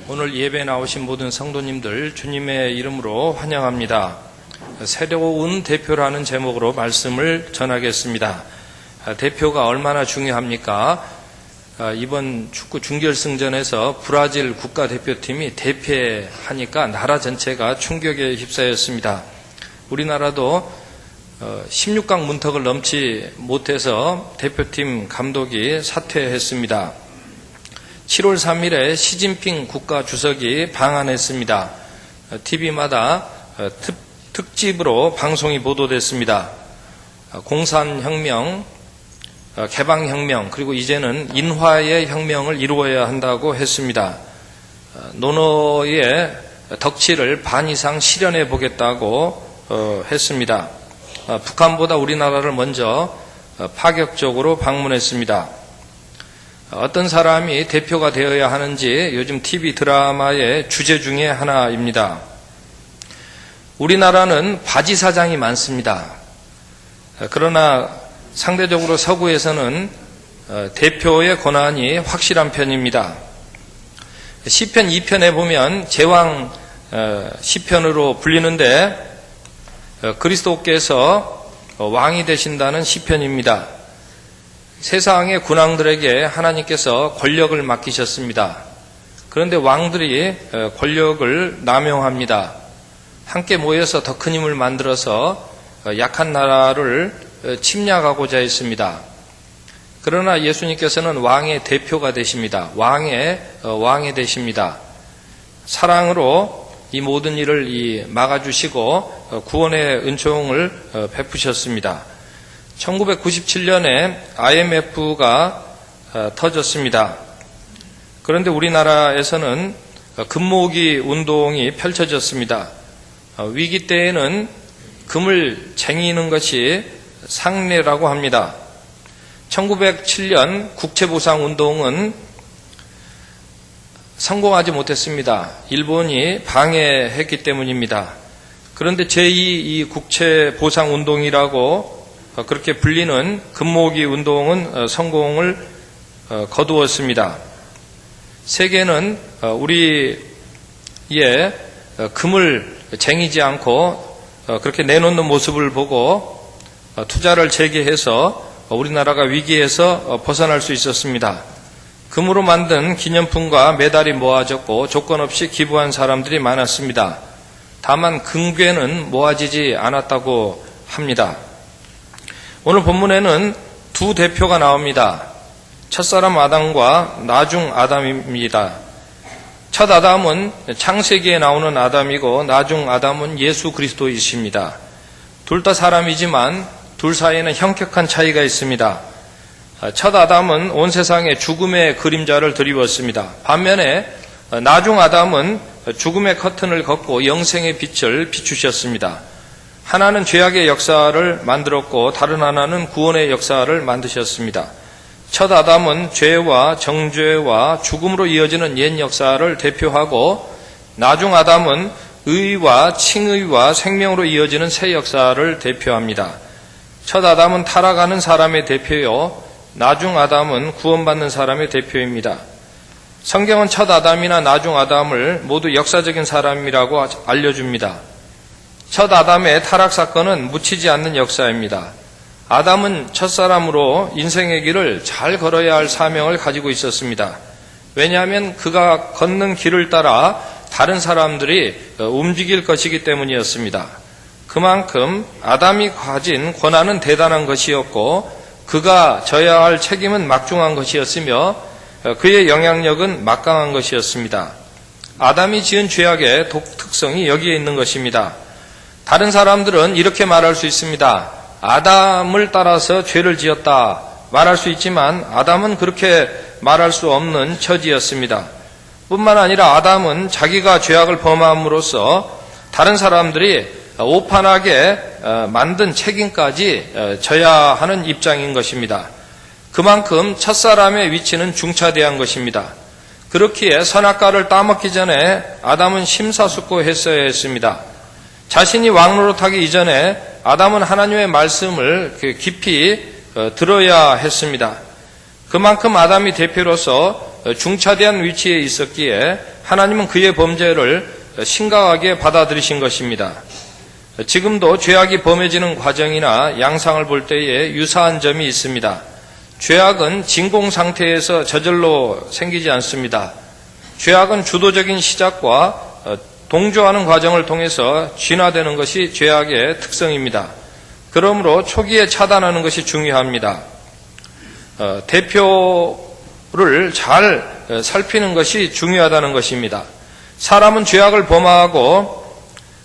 오늘 예배에 나오신 모든 성도님들 주님의 이름으로 환영합니다. 새로운 대표라는 제목으로 말씀을 전하겠습니다. 대표가 얼마나 중요합니까? 이번 축구 준결승전에서 브라질 국가대표팀이 대패하니까 나라 전체가 충격에 휩싸였습니다. 우리나라도 16강 문턱을 넘지 못해서 대표팀 감독이 사퇴했습니다. 7월 3일에 시진핑 국가주석이 방한했습니다. TV마다 특집으로 방송이 보도됐습니다. 공산혁명, 개방혁명, 그리고 이제는 인화의 혁명을 이루어야 한다고 했습니다. 노노의 덕치를 반 이상 실현해 보겠다고 했습니다. 북한보다 우리나라를 먼저 파격적으로 방문했습니다. 어떤 사람이 대표가 되어야 하는지 요즘 TV 드라마의 주제 중에 하나입니다. 우리나라는 바지 사장이 많습니다. 그러나 상대적으로 서구에서는 대표의 권한이 확실한 편입니다. 시편 2편에 보면 제왕 시편으로 불리는데 그리스도께서 왕이 되신다는 시편입니다. 세상의 군왕들에게 하나님께서 권력을 맡기셨습니다. 그런데 왕들이 권력을 남용합니다. 함께 모여서 더 큰 힘을 만들어서 약한 나라를 침략하고자 했습니다. 그러나 예수님께서는 왕의 대표가 되십니다. 왕이 되십니다. 사랑으로 이 모든 일을 막아주시고 구원의 은총을 베푸셨습니다. 1997년에 IMF가 터졌습니다. 그런데 우리나라에서는 금모으기 운동이 펼쳐졌습니다. 위기 때에는 금을 쟁이는 것이 상례라고 합니다. 1907년 국채보상운동은 성공하지 못했습니다. 일본이 방해했기 때문입니다. 그런데 제2 국채보상운동이라고 그렇게 불리는 금모으기 운동은 성공을 거두었습니다. 세계는 우리의 금을 쟁이지 않고 그렇게 내놓는 모습을 보고 투자를 재개해서 우리나라가 위기에서 벗어날 수 있었습니다. 금으로 만든 기념품과 메달이 모아졌고 조건 없이 기부한 사람들이 많았습니다. 다만 금괴는 모아지지 않았다고 합니다. 오늘 본문에는 두 대표가 나옵니다. 첫사람 아담과 나중 아담입니다. 첫 아담은 창세기에 나오는 아담이고 나중 아담은 예수 그리스도이십니다. 둘 다 사람이지만 둘 사이에는 현격한 차이가 있습니다. 첫 아담은 온 세상에 죽음의 그림자를 드리웠습니다. 반면에 나중 아담은 죽음의 커튼을 걷고 영생의 빛을 비추셨습니다. 하나는 죄악의 역사를 만들었고 다른 하나는 구원의 역사를 만드셨습니다. 첫 아담은 죄와 정죄와 죽음으로 이어지는 옛 역사를 대표하고 나중 아담은 의와 칭의와 생명으로 이어지는 새 역사를 대표합니다. 첫 아담은 타락하는 사람의 대표요, 나중 아담은 구원받는 사람의 대표입니다. 성경은 첫 아담이나 나중 아담을 모두 역사적인 사람이라고 알려줍니다. 첫 아담의 타락 사건은 묻히지 않는 역사입니다. 아담은 첫사람으로 인생의 길을 잘 걸어야 할 사명을 가지고 있었습니다. 왜냐하면 그가 걷는 길을 따라 다른 사람들이 움직일 것이기 때문이었습니다. 그만큼 아담이 가진 권한은 대단한 것이었고 그가 져야 할 책임은 막중한 것이었으며 그의 영향력은 막강한 것이었습니다. 아담이 지은 죄악의 독특성이 여기에 있는 것입니다. 다른 사람들은 이렇게 말할 수 있습니다. 아담을 따라서 죄를 지었다 말할 수 있지만 아담은 그렇게 말할 수 없는 처지였습니다. 뿐만 아니라 아담은 자기가 죄악을 범함으로써 다른 사람들이 오판하게 만든 책임까지 져야 하는 입장인 것입니다. 그만큼 첫사람의 위치는 중차대한 것입니다. 그렇기에 선악과를 따먹기 전에 아담은 심사숙고했어야 했습니다. 자신이 왕노릇하기 이전에 아담은 하나님의 말씀을 깊이 들어야 했습니다. 그만큼 아담이 대표로서 중차대한 위치에 있었기에 하나님은 그의 범죄를 심각하게 받아들이신 것입니다. 지금도 죄악이 범해지는 과정이나 양상을 볼 때에 유사한 점이 있습니다. 죄악은 진공 상태에서 저절로 생기지 않습니다. 죄악은 주도적인 시작과 동조하는 과정을 통해서 진화되는 것이 죄악의 특성입니다. 그러므로 초기에 차단하는 것이 중요합니다. 대표를 잘 살피는 것이 중요하다는 것입니다. 사람은 죄악을 범하고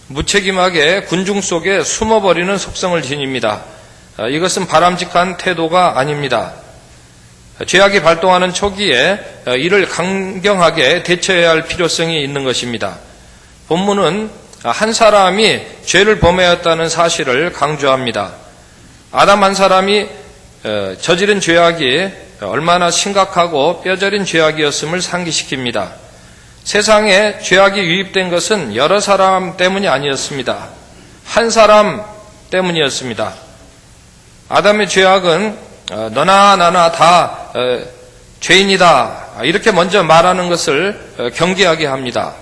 무책임하게 군중 속에 숨어버리는 속성을 지닙니다. 이것은 바람직한 태도가 아닙니다. 죄악이 발동하는 초기에 이를 강경하게 대처해야 할 필요성이 있는 것입니다. 본문은 한 사람이 죄를 범하였다는 사실을 강조합니다. 아담 한 사람이 저지른 죄악이 얼마나 심각하고 뼈저린 죄악이었음을 상기시킵니다. 세상에 죄악이 유입된 것은 여러 사람 때문이 아니었습니다. 한 사람 때문이었습니다. 아담의 죄악은 너나 나나 다 죄인이다, 이렇게 먼저 말하는 것을 경계하게 합니다.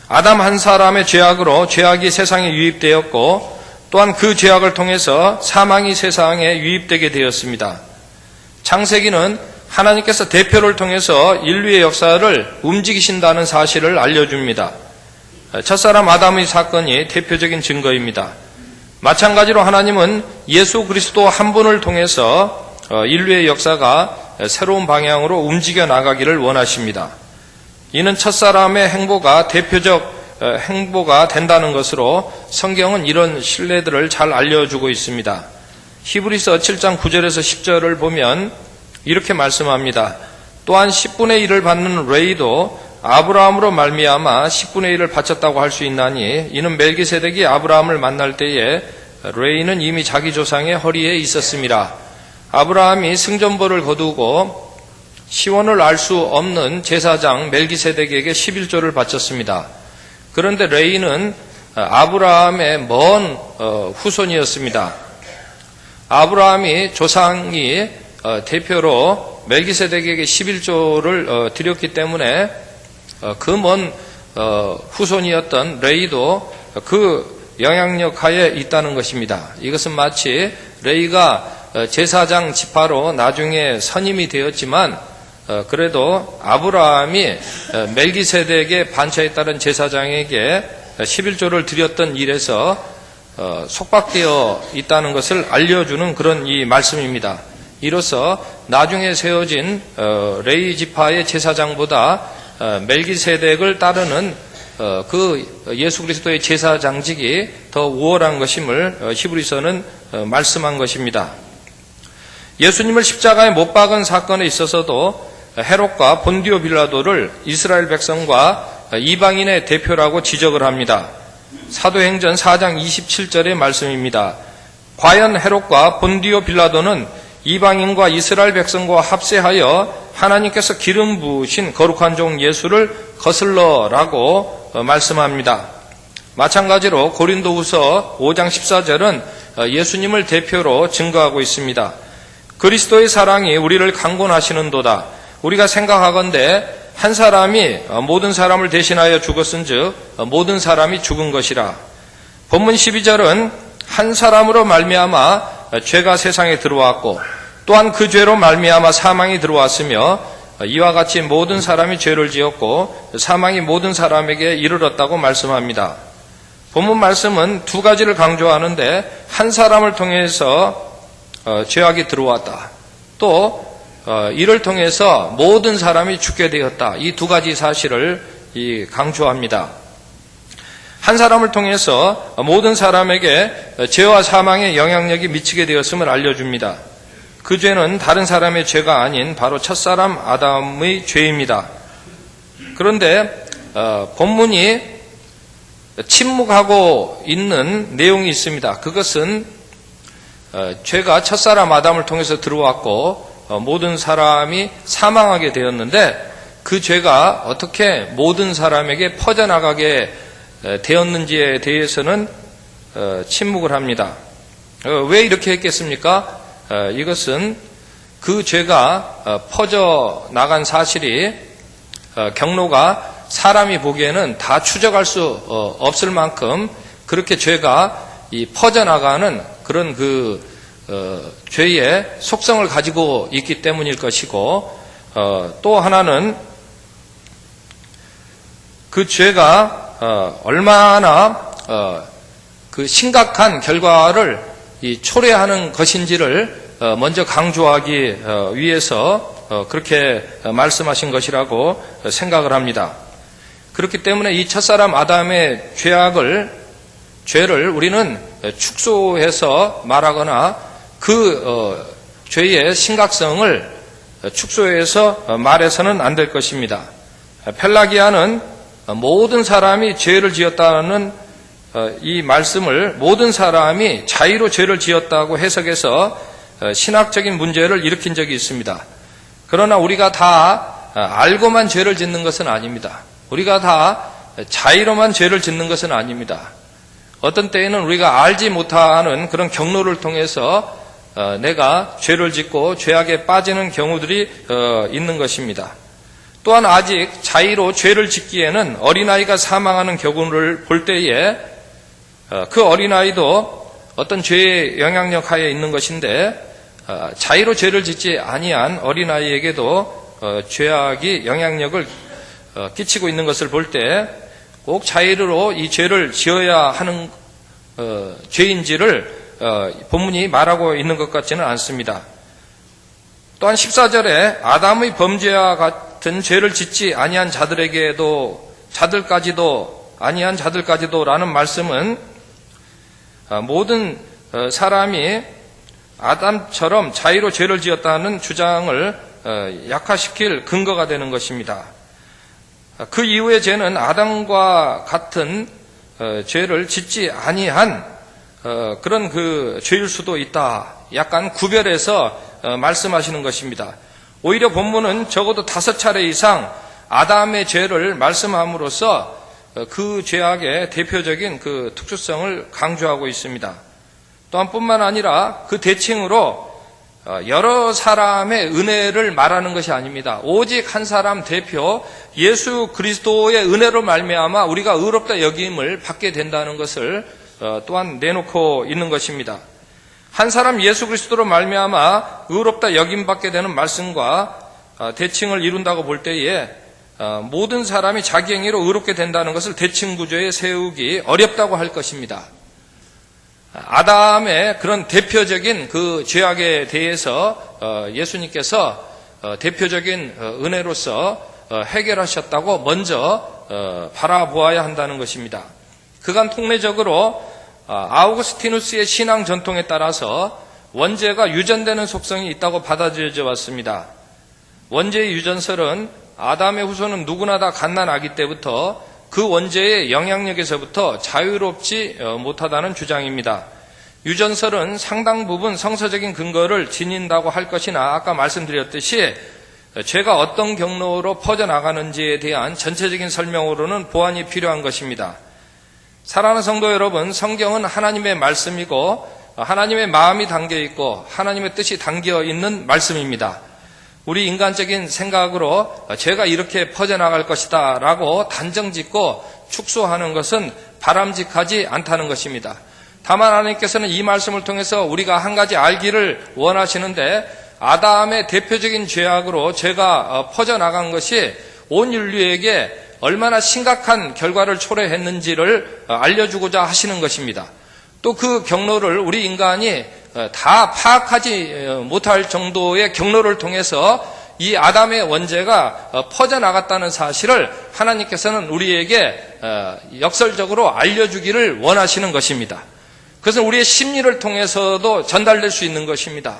아담 한 사람의 죄악으로 죄악이 세상에 유입되었고 또한 그 죄악을 통해서 사망이 세상에 유입되게 되었습니다. 창세기는 하나님께서 대표를 통해서 인류의 역사를 움직이신다는 사실을 알려줍니다. 첫사람 아담의 사건이 대표적인 증거입니다. 마찬가지로 하나님은 예수 그리스도 한 분을 통해서 인류의 역사가 새로운 방향으로 움직여 나가기를 원하십니다. 이는 첫사람의 행보가 대표적 행보가 된다는 것으로 성경은 이런 신뢰들을 잘 알려주고 있습니다. 히브리서 7장 9절에서 10절을 보면 이렇게 말씀합니다. 또한 10분의 1을 받는 레이도 아브라함으로 말미암아 10분의 1을 바쳤다고 할 수 있나니 이는 멜기세덱이 아브라함을 만날 때에 레이는 이미 자기 조상의 허리에 있었습니다. 아브라함이 승전보를 거두고 시원을 알 수 없는 제사장 멜기세덱에게 11조를 바쳤습니다. 그런데 레이는 아브라함의 먼 후손이었습니다. 아브라함이 조상이 대표로 멜기세덱에게 11조를 드렸기 때문에 그 먼 후손이었던 레이도 그 영향력 하에 있다는 것입니다. 이것은 마치 레이가 제사장 지파로 나중에 선임이 되었지만 그래도 아브라함이 멜기세덱의 반차에 따른 제사장에게 11조를 드렸던 일에서 속박되어 있다는 것을 알려주는 그런 이 말씀입니다. 이로써 나중에 세워진 레위 지파의 제사장보다 멜기세덱을 따르는 그 예수 그리스도의 제사장직이 더 우월한 것임을 히브리서는 말씀한 것입니다. 예수님을 십자가에 못 박은 사건에 있어서도 헤롯과 본디오 빌라도를 이스라엘 백성과 이방인의 대표라고 지적을 합니다. 사도행전 4장 27절의 말씀입니다. 과연 헤롯과 본디오 빌라도는 이방인과 이스라엘 백성과 합세하여 하나님께서 기름 부으신 거룩한 종 예수를 거슬러라고 말씀합니다. 마찬가지로 고린도후서 5장 14절은 예수님을 대표로 증거하고 있습니다. 그리스도의 사랑이 우리를 강권하시는도다. 우리가 생각하건대 한 사람이 모든 사람을 대신하여 죽었은즉 모든 사람이 죽은 것이라. 본문 12절은 한 사람으로 말미암아 죄가 세상에 들어왔고 또한 그 죄로 말미암아 사망이 들어왔으며 이와 같이 모든 사람이 죄를 지었고 사망이 모든 사람에게 이르렀다고 말씀합니다. 본문 말씀은 두 가지를 강조하는데 한 사람을 통해서 죄악이 들어왔다. 또 이를 통해서 모든 사람이 죽게 되었다. 이 두 가지 사실을 강조합니다. 한 사람을 통해서 모든 사람에게 죄와 사망의 영향력이 미치게 되었음을 알려줍니다. 그 죄는 다른 사람의 죄가 아닌 바로 첫사람 아담의 죄입니다. 그런데 본문이 침묵하고 있는 내용이 있습니다. 그것은 죄가 첫사람 아담을 통해서 들어왔고 모든 사람이 사망하게 되었는데 그 죄가 어떻게 모든 사람에게 퍼져나가게 되었는지에 대해서는 침묵을 합니다. 왜 이렇게 했겠습니까? 이것은 그 죄가 퍼져 나간 사실이 경로가 사람이 보기에는 다 추적할 수 없을 만큼 그렇게 죄가 퍼져나가는 그런 죄의 속성을 가지고 있기 때문일 것이고, 또 하나는 그 죄가 얼마나 그 심각한 결과를 초래하는 것인지를 먼저 강조하기 위해서 그렇게 말씀하신 것이라고 생각을 합니다. 그렇기 때문에 이 첫사람 아담의 죄를 우리는 축소해서 말하거나 그 죄의 심각성을 축소해서 말해서는 안 될 것입니다. 펠라기아는 모든 사람이 죄를 지었다는 이 말씀을 모든 사람이 자의로 죄를 지었다고 해석해서 신학적인 문제를 일으킨 적이 있습니다. 그러나 우리가 다 알고만 죄를 짓는 것은 아닙니다. 우리가 다 자의로만 죄를 짓는 것은 아닙니다. 어떤 때에는 우리가 알지 못하는 그런 경로를 통해서 내가 죄를 짓고 죄악에 빠지는 경우들이 있는 것입니다. 또한 아직 자의로 죄를 짓기에는 어린아이가 사망하는 경우를 볼 때에 그 어린아이도 어떤 죄의 영향력 하에 있는 것인데, 자의로 죄를 짓지 아니한 어린아이에게도 죄악이 영향력을 끼치고 있는 것을 볼 때 꼭 자의로 이 죄를 지어야 하는 죄인지를 본문이 말하고 있는 것 같지는 않습니다. 또한 14절에 아담의 범죄와 같은 죄를 짓지 아니한 자들까지도 라는 말씀은 모든 사람이 아담처럼 자의로 죄를 지었다는 주장을 약화시킬 근거가 되는 것입니다. 그 이후의 죄는 아담과 같은 죄를 짓지 아니한 그런 그 죄일 수도 있다. 약간 구별해서 말씀하시는 것입니다. 오히려 본문은 적어도 5차례 이상 아담의 죄를 말씀함으로써 그 죄악의 대표적인 그 특수성을 강조하고 있습니다. 또한 뿐만 아니라 그 대칭으로 여러 사람의 은혜를 말하는 것이 아닙니다. 오직 한 사람 대표 예수 그리스도의 은혜로 말미암아 우리가 의롭다 여김을 받게 된다는 것을 또한 내놓고 있는 것입니다. 한 사람 예수 그리스도로 말미암아 의롭다 여김 받게 되는 말씀과 대칭을 이룬다고 볼 때에 모든 사람이 자기 행위로 의롭게 된다는 것을 대칭 구조에 세우기 어렵다고 할 것입니다. 아담의 그런 대표적인 그 죄악에 대해서 예수님께서 대표적인 은혜로서 해결하셨다고 먼저 바라보아야 한다는 것입니다. 그간 통례적으로 아우구스티누스의 신앙 전통에 따라서 원죄가 유전되는 속성이 있다고 받아들여져 왔습니다. 원죄의 유전설은 아담의 후손은 누구나 다 갓난아기 때부터 그 원죄의 영향력에서부터 자유롭지 못하다는 주장입니다. 유전설은 상당 부분 성서적인 근거를 지닌다고 할 것이나 아까 말씀드렸듯이 죄가 어떤 경로로 퍼져나가는지에 대한 전체적인 설명으로는 보완이 필요한 것입니다. 사랑하는 성도 여러분, 성경은 하나님의 말씀이고 하나님의 마음이 담겨있고 하나님의 뜻이 담겨있는 말씀입니다. 우리 인간적인 생각으로 죄가 이렇게 퍼져나갈 것이다 라고 단정짓고 축소하는 것은 바람직하지 않다는 것입니다. 다만 하나님께서는 이 말씀을 통해서 우리가 한 가지 알기를 원하시는데, 아담의 대표적인 죄악으로 죄가 퍼져나간 것이 온 인류에게 얼마나 심각한 결과를 초래했는지를 알려주고자 하시는 것입니다. 또 그 경로를 우리 인간이 다 파악하지 못할 정도의 경로를 통해서 이 아담의 원죄가 퍼져나갔다는 사실을 하나님께서는 우리에게 역설적으로 알려주기를 원하시는 것입니다. 그것은 우리의 심리를 통해서도 전달될 수 있는 것입니다.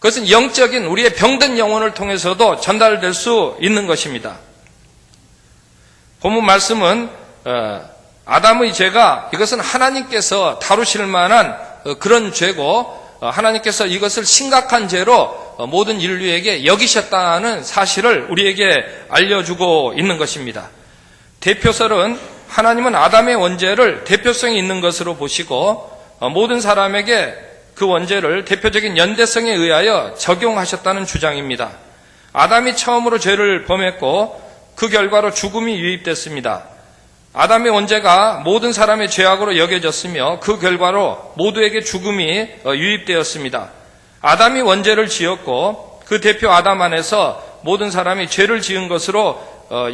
그것은 영적인 우리의 병든 영혼을 통해서도 전달될 수 있는 것입니다. 본문 말씀은 아담의 죄가 이것은 하나님께서 다루실 만한 그런 죄고, 하나님께서 이것을 심각한 죄로 모든 인류에게 여기셨다는 사실을 우리에게 알려주고 있는 것입니다. 대표설은 하나님은 아담의 원죄를 대표성이 있는 것으로 보시고 모든 사람에게 그 원죄를 대표적인 연대성에 의하여 적용하셨다는 주장입니다. 아담이 처음으로 죄를 범했고 그 결과로 죽음이 유입됐습니다. 아담의 원죄가 모든 사람의 죄악으로 여겨졌으며 그 결과로 모두에게 죽음이 유입되었습니다. 아담이 원죄를 지었고 그 대표 아담 안에서 모든 사람이 죄를 지은 것으로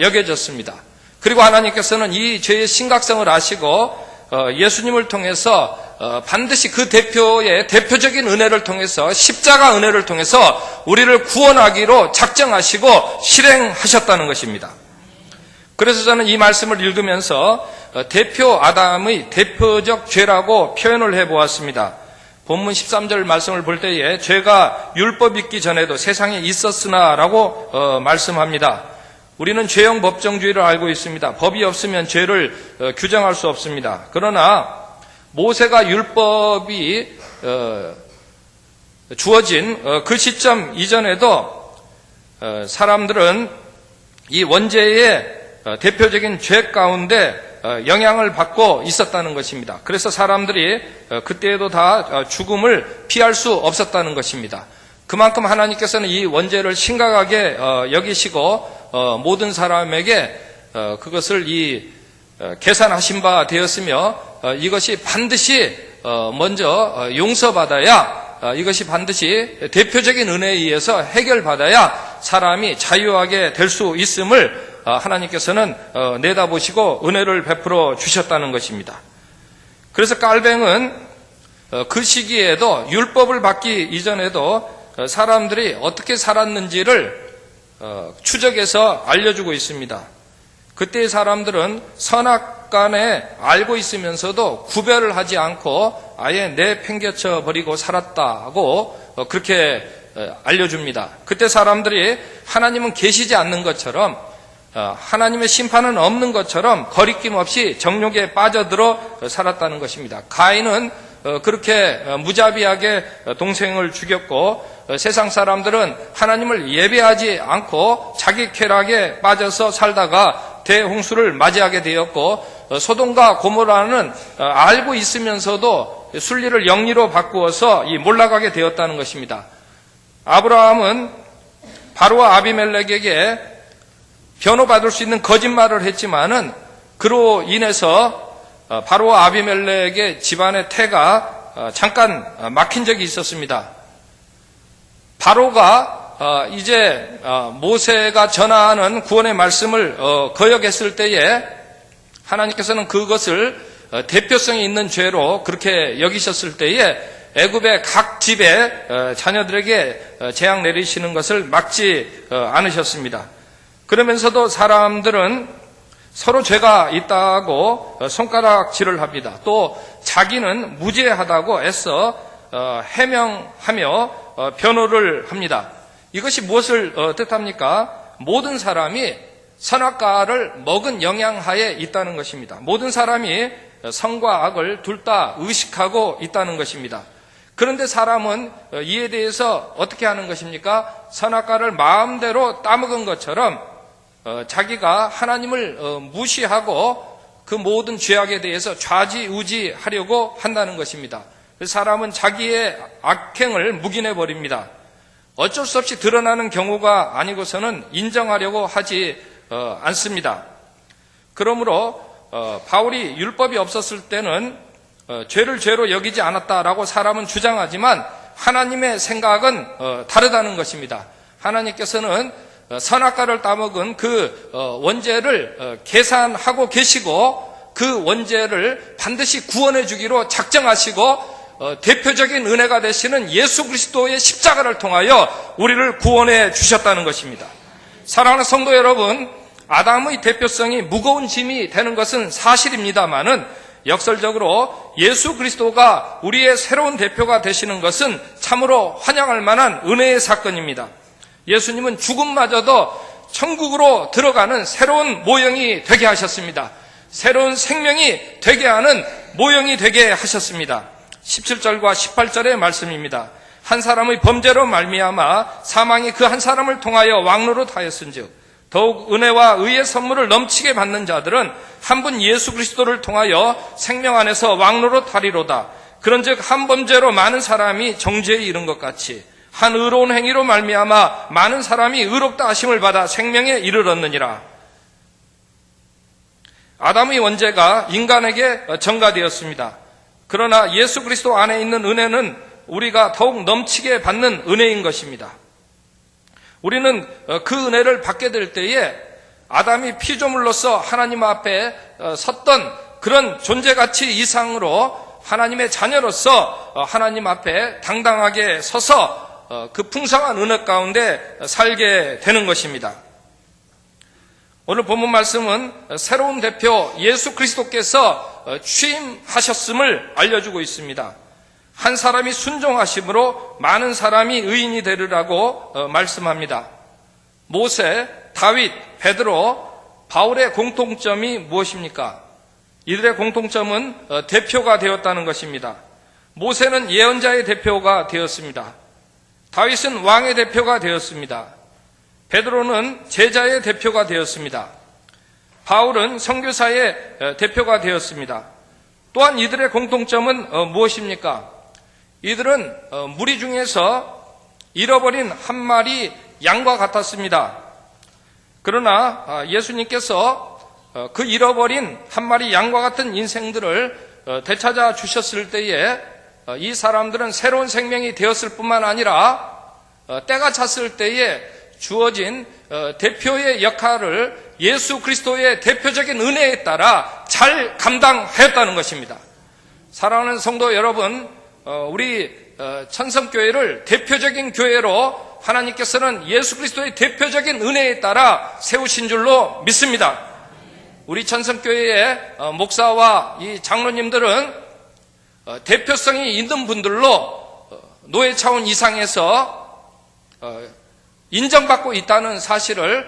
여겨졌습니다. 그리고 하나님께서는 이 죄의 심각성을 아시고 예수님을 통해서 반드시 그 대표적인 은혜를 통해서 십자가 은혜를 통해서 우리를 구원하기로 작정하시고 실행하셨다는 것입니다. 그래서 저는 이 말씀을 읽으면서 대표 아담의 대표적 죄라고 표현을 해보았습니다. 본문 13절 말씀을 볼 때에 죄가 율법 있기 전에도 세상에 있었으나 라고 말씀합니다. 우리는 죄형 법정주의를 알고 있습니다. 법이 없으면 죄를 규정할 수 없습니다. 그러나 모세가 율법이 주어진 그 시점 이전에도 사람들은 이 원죄의 대표적인 죄 가운데 영향을 받고 있었다는 것입니다. 그래서 사람들이 그때에도 다 죽음을 피할 수 없었다는 것입니다. 그만큼 하나님께서는 이 원죄를 심각하게 여기시고 모든 사람에게 그것을 계산하신 바 되었으며 이것이 반드시 먼저 용서받아야 이것이 반드시 대표적인 은혜에 의해서 해결받아야 사람이 자유하게 될 수 있음을 하나님께서는 내다보시고 은혜를 베풀어 주셨다는 것입니다. 그래서 깔뱅은 그 시기에도 율법을 받기 이전에도 사람들이 어떻게 살았는지를 추적해서 알려주고 있습니다. 그때의 사람들은 선악간에 알고 있으면서도 구별을 하지 않고 아예 내팽개쳐 버리고 살았다고 그렇게 알려줍니다. 그때 사람들이 하나님은 계시지 않는 것처럼 하나님의 심판은 없는 것처럼 거리낌 없이 정욕에 빠져들어 살았다는 것입니다. 가인은 그렇게 무자비하게 동생을 죽였고 세상 사람들은 하나님을 예배하지 않고 자기 쾌락에 빠져서 살다가 대홍수를 맞이하게 되었고 소돔과 고모라는 알고 있으면서도 순리를 영리로 바꾸어서 몰락하게 되었다는 것입니다. 아브라함은 바로와 아비멜렉에게 변호받을 수 있는 거짓말을 했지만은 그로 인해서 바로와 아비멜렉의 집안의 태가 잠깐 막힌 적이 있었습니다. 바로가 이제 모세가 전하는 구원의 말씀을 거역했을 때에 하나님께서는 그것을 대표성이 있는 죄로 그렇게 여기셨을 때에 애굽의 각 집에 자녀들에게 재앙 내리시는 것을 막지 않으셨습니다. 그러면서도 사람들은 서로 죄가 있다고 손가락질을 합니다. 또 자기는 무죄하다고 애써 해명하며 변호를 합니다. 이것이 무엇을 뜻합니까? 모든 사람이 선악과를 먹은 영향하에 있다는 것입니다. 모든 사람이 선과 악을 둘 다 의식하고 있다는 것입니다. 그런데 사람은 이에 대해서 어떻게 하는 것입니까? 선악과를 마음대로 따먹은 것처럼 자기가 하나님을 무시하고 그 모든 죄악에 대해서 좌지우지하려고 한다는 것입니다. 사람은 자기의 악행을 묵인해 버립니다. 어쩔 수 없이 드러나는 경우가 아니고서는 인정하려고 하지 않습니다. 그러므로 바울이 율법이 없었을 때는 죄를 죄로 여기지 않았다라고 사람은 주장하지만 하나님의 생각은 다르다는 것입니다. 하나님께서는 선악과를 따먹은 그 원죄를 계산하고 계시고 그 원죄를 반드시 구원해 주기로 작정하시고 대표적인 은혜가 되시는 예수 그리스도의 십자가를 통하여 우리를 구원해 주셨다는 것입니다. 사랑하는 성도 여러분, 아담의 대표성이 무거운 짐이 되는 것은 사실입니다만은 역설적으로 예수 그리스도가 우리의 새로운 대표가 되시는 것은 참으로 환영할 만한 은혜의 사건입니다. 예수님은 죽음마저도 천국으로 들어가는 새로운 모형이 되게 하셨습니다. 새로운 생명이 되게 하는 모형이 되게 하셨습니다. 17절과 18절의 말씀입니다. 한 사람의 범죄로 말미암아 사망이 그 한 사람을 통하여 왕노릇하였은즉 더욱 은혜와 의의 선물을 넘치게 받는 자들은 한 분 예수 그리스도를 통하여 생명 안에서 왕노릇하리로다. 그런즉 한 범죄로 많은 사람이 정죄에 이른 것 같이 한 의로운 행위로 말미암아 많은 사람이 의롭다 하심을 받아 생명에 이르렀느니라. 아담의 원죄가 인간에게 전가되었습니다. 그러나 예수 그리스도 안에 있는 은혜는 우리가 더욱 넘치게 받는 은혜인 것입니다. 우리는 그 은혜를 받게 될 때에 아담이 피조물로서 하나님 앞에 섰던 그런 존재가치 이상으로 하나님의 자녀로서 하나님 앞에 당당하게 서서 그 풍성한 은혜 가운데 살게 되는 것입니다. 오늘 본문 말씀은 새로운 대표 예수 그리스도께서 취임하셨음을 알려주고 있습니다. 한 사람이 순종하심으로 많은 사람이 의인이 되리라고 말씀합니다. 모세, 다윗, 베드로, 바울의 공통점이 무엇입니까? 이들의 공통점은 대표가 되었다는 것입니다. 모세는 예언자의 대표가 되었습니다. 다윗은 왕의 대표가 되었습니다. 베드로는 제자의 대표가 되었습니다. 바울은 선교사의 대표가 되었습니다. 또한 이들의 공통점은 무엇입니까? 이들은 무리 중에서 잃어버린 한 마리 양과 같았습니다. 그러나 예수님께서 그 잃어버린 한 마리 양과 같은 인생들을 되찾아 주셨을 때에 이 사람들은 새로운 생명이 되었을 뿐만 아니라 때가 찼을 때에 주어진 대표의 역할을 예수 그리스도의 대표적인 은혜에 따라 잘 감당하였다는 것입니다. 사랑하는 성도 여러분, 우리 천성교회를 대표적인 교회로 하나님께서는 예수 그리스도의 대표적인 은혜에 따라 세우신 줄로 믿습니다. 우리 천성교회의 목사와 이 장로님들은 대표성이 있는 분들로 노예 차원 이상에서 인정받고 있다는 사실을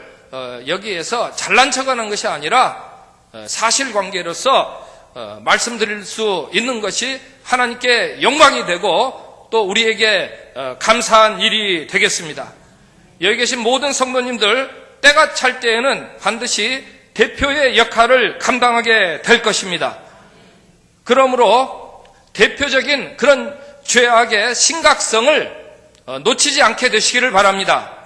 여기에서 잘난 척하는 것이 아니라 사실관계로서 말씀드릴 수 있는 것이 하나님께 영광이 되고 또 우리에게 감사한 일이 되겠습니다. 여기 계신 모든 성도님들 때가 찰 때에는 반드시 대표의 역할을 감당하게 될 것입니다. 그러므로 대표적인 그런 죄악의 심각성을 놓치지 않게 되시기를 바랍니다.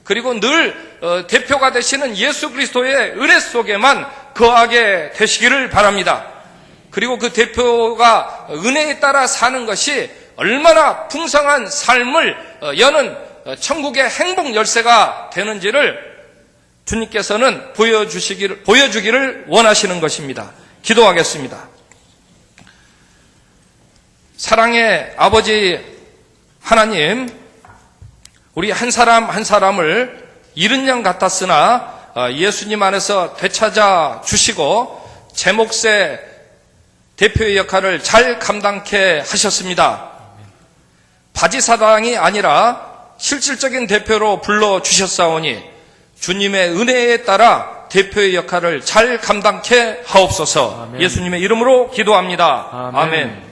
그리고 늘 대표가 되시는 예수 그리스도의 은혜 속에만 거하게 되시기를 바랍니다. 그리고 그 대표가 은혜에 따라 사는 것이 얼마나 풍성한 삶을 여는 천국의 행복 열쇠가 되는지를 주님께서는 보여주기를 원하시는 것입니다. 기도하겠습니다. 사랑의 아버지 하나님, 우리 한 사람 한 사람을 잃은 양 같았으나 예수님 안에서 되찾아 주시고 제 몫의 대표의 역할을 잘 감당케 하셨습니다. 바지사당이 아니라 실질적인 대표로 불러주셨사오니 주님의 은혜에 따라 대표의 역할을 잘 감당케 하옵소서. 아멘. 예수님의 이름으로 기도합니다. 아멘. 아멘.